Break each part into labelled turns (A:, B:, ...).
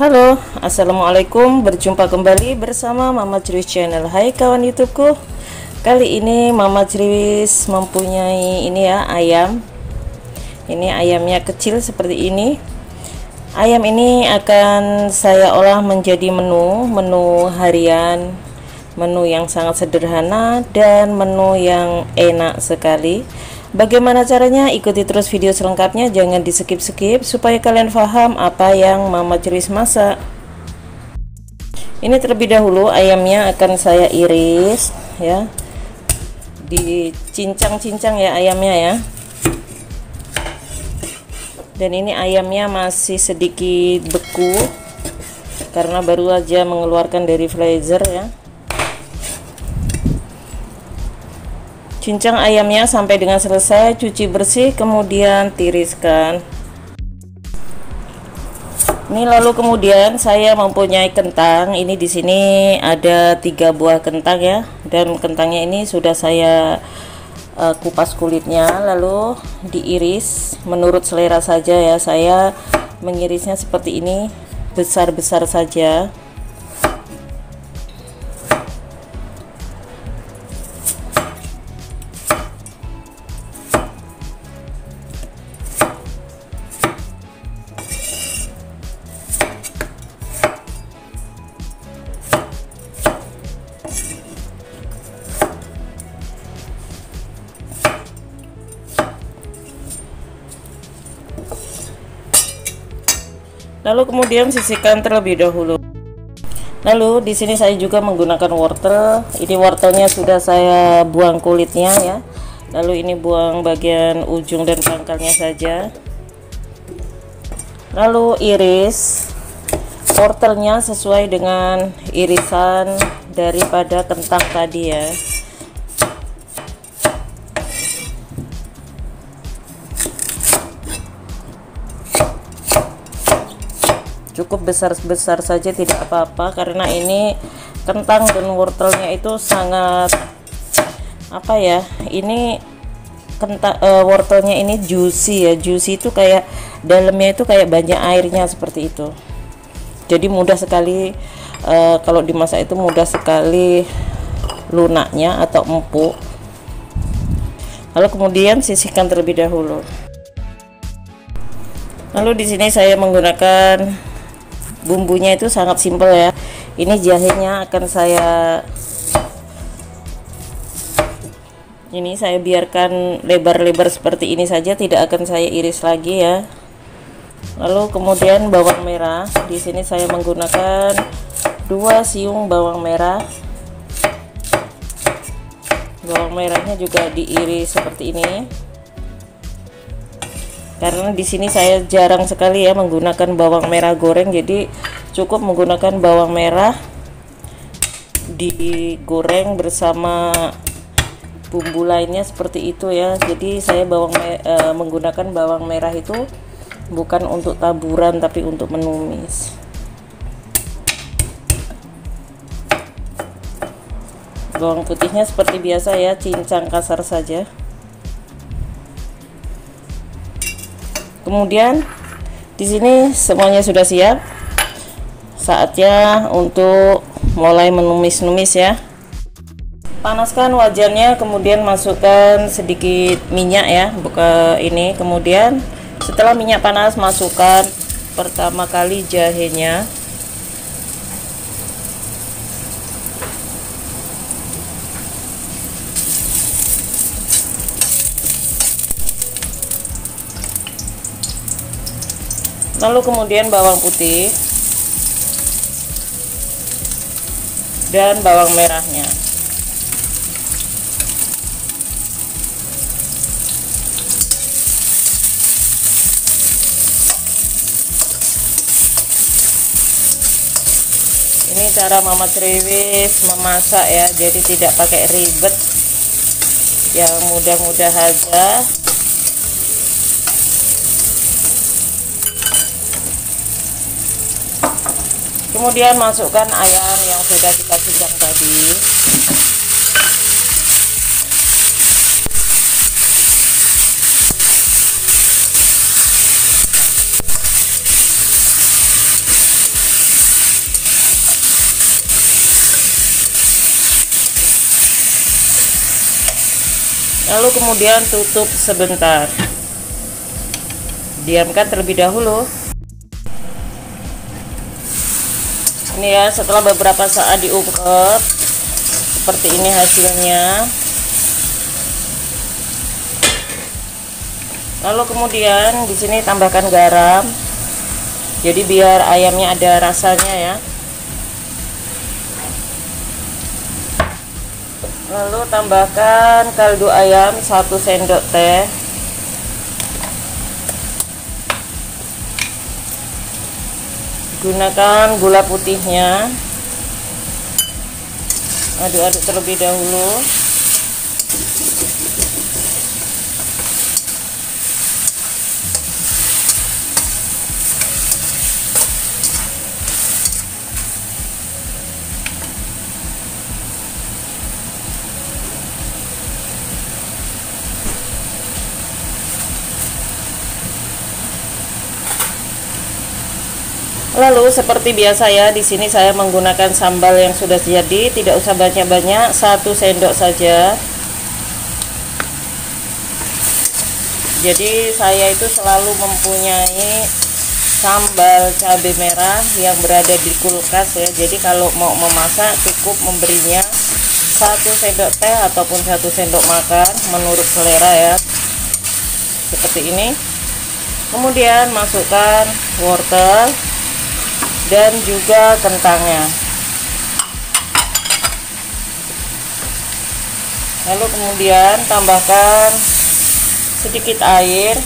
A: Halo, assalamualaikum. Berjumpa kembali bersama Mama Ceriwis Channel. Hai kawan YouTubeku. Kali ini Mama Ceriwis mempunyai ini ya, ayam. Ini ayamnya kecil seperti ini. Ayam ini akan saya olah menjadi menu harian, menu yang sangat sederhana dan menu yang enak sekali. Bagaimana caranya? Ikuti terus video selengkapnya, jangan di skip-skip supaya kalian paham apa yang Mama Ceriwis masak. Ini terlebih dahulu ayamnya akan saya iris ya, dicincang-cincang ya ayamnya ya. Dan ini ayamnya masih sedikit beku karena baru aja mengeluarkan dari freezer ya. Cincang ayamnya sampai dengan selesai, cuci bersih, kemudian tiriskan. Ini lalu kemudian saya mempunyai kentang. Ini di sini ada 3 buah kentang ya, dan kentangnya ini sudah saya kupas kulitnya, lalu diiris menurut selera saja ya. Saya mengirisnya seperti ini, besar-besar saja. Lalu kemudian sisihkan terlebih dahulu. Lalu di sini saya juga menggunakan wortel. Ini wortelnya sudah saya buang kulitnya ya. Lalu ini buang bagian ujung dan pangkalnya saja. Lalu iris wortelnya sesuai dengan irisan daripada kentang tadi ya. Cukup besar-besar saja, tidak apa-apa, karena ini kentang dan wortelnya itu sangat apa ya, ini wortelnya ini juicy ya. Juicy itu kayak dalamnya itu kayak banyak airnya seperti itu, jadi mudah sekali kalau dimasak itu mudah sekali lunaknya atau empuk. Lalu kemudian sisihkan terlebih dahulu. Lalu di sini saya menggunakan bumbunya itu sangat simpel ya. Ini jahenya akan saya biarkan lebar-lebar seperti ini saja, tidak akan saya iris lagi ya. Lalu kemudian bawang merah, di sini saya menggunakan 2 siung bawang merah. Bawang merahnya juga diiris seperti ini. Karena di sini saya jarang sekali ya menggunakan bawang merah goreng, jadi cukup menggunakan bawang merah digoreng bersama bumbu lainnya seperti itu ya. Jadi saya menggunakan bawang merah itu bukan untuk taburan tapi untuk menumis. Bawang putihnya seperti biasa ya, cincang kasar saja. Kemudian di sini semuanya sudah siap. Saatnya untuk mulai menumis-numis ya. Panaskan wajannya, kemudian masukkan sedikit minyak ya, buka ini. Kemudian setelah minyak panas, masukkan pertama kali jahenya. Lalu kemudian bawang putih dan bawang merahnya. Ini cara Mama Ceriwis memasak ya, jadi tidak pakai ribet, yang mudah-mudah aja. Kemudian masukkan ayam yang sudah kita cincang tadi. Lalu kemudian tutup sebentar, diamkan terlebih dahulu. Ini ya, setelah beberapa saat diungkep, seperti ini hasilnya. Lalu kemudian di sini tambahkan garam, jadi biar ayamnya ada rasanya ya. Lalu tambahkan kaldu ayam 1 sendok teh. Gunakan gula putihnya. Aduk-aduk terlebih dahulu. Lalu seperti biasa ya, di sini saya menggunakan sambal yang sudah jadi, tidak usah banyak-banyak, 1 sendok saja. Jadi saya itu selalu mempunyai sambal cabai merah yang berada di kulkas ya. Jadi kalau mau memasak cukup memberinya 1 sendok teh ataupun 1 sendok makan menurut selera ya. Seperti ini. Kemudian masukkan wortel dan juga kentangnya. Lalu kemudian tambahkan sedikit air.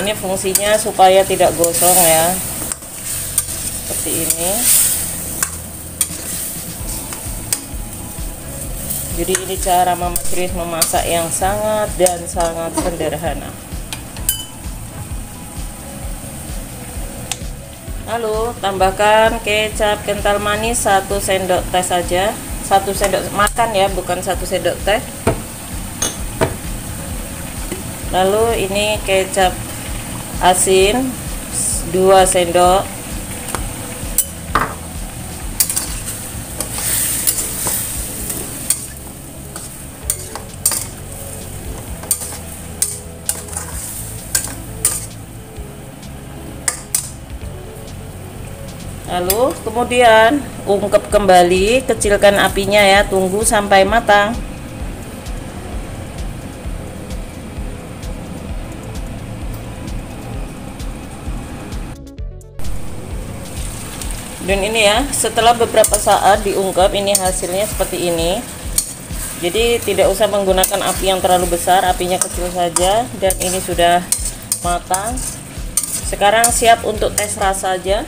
A: Ini fungsinya supaya tidak gosong ya, seperti ini. Jadi ini cara Mama Chris memasak yang sangat dan sangat sederhana. Lalu tambahkan kecap kental manis 1 sendok teh saja, 1 sendok makan ya, bukan 1 sendok teh. Lalu ini kecap asin 2 sendok. Lalu kemudian ungkep kembali, kecilkan apinya ya, tunggu sampai matang. Dan ini ya, setelah beberapa saat diungkep, ini hasilnya seperti ini. Jadi tidak usah menggunakan api yang terlalu besar, apinya kecil saja. Dan ini sudah matang. Sekarang siap untuk tes rasa saja.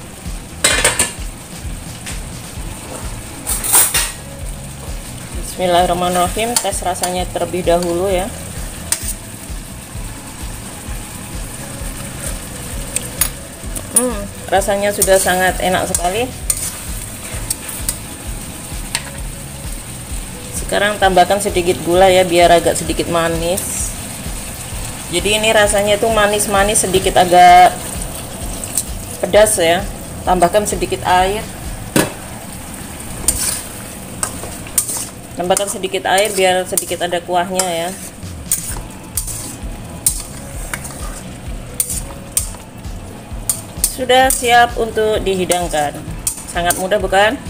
A: Bismillahirrahmanirrahim, tes rasanya terlebih dahulu ya. Rasanya sudah sangat enak sekali. Sekarang tambahkan sedikit gula ya, biar agak sedikit manis. Jadi ini rasanya tuh manis-manis, sedikit agak pedas ya. Tambahkan sedikit air. Tambahkan sedikit air biar sedikit ada kuahnya ya. Sudah siap untuk dihidangkan. Sangat mudah bukan?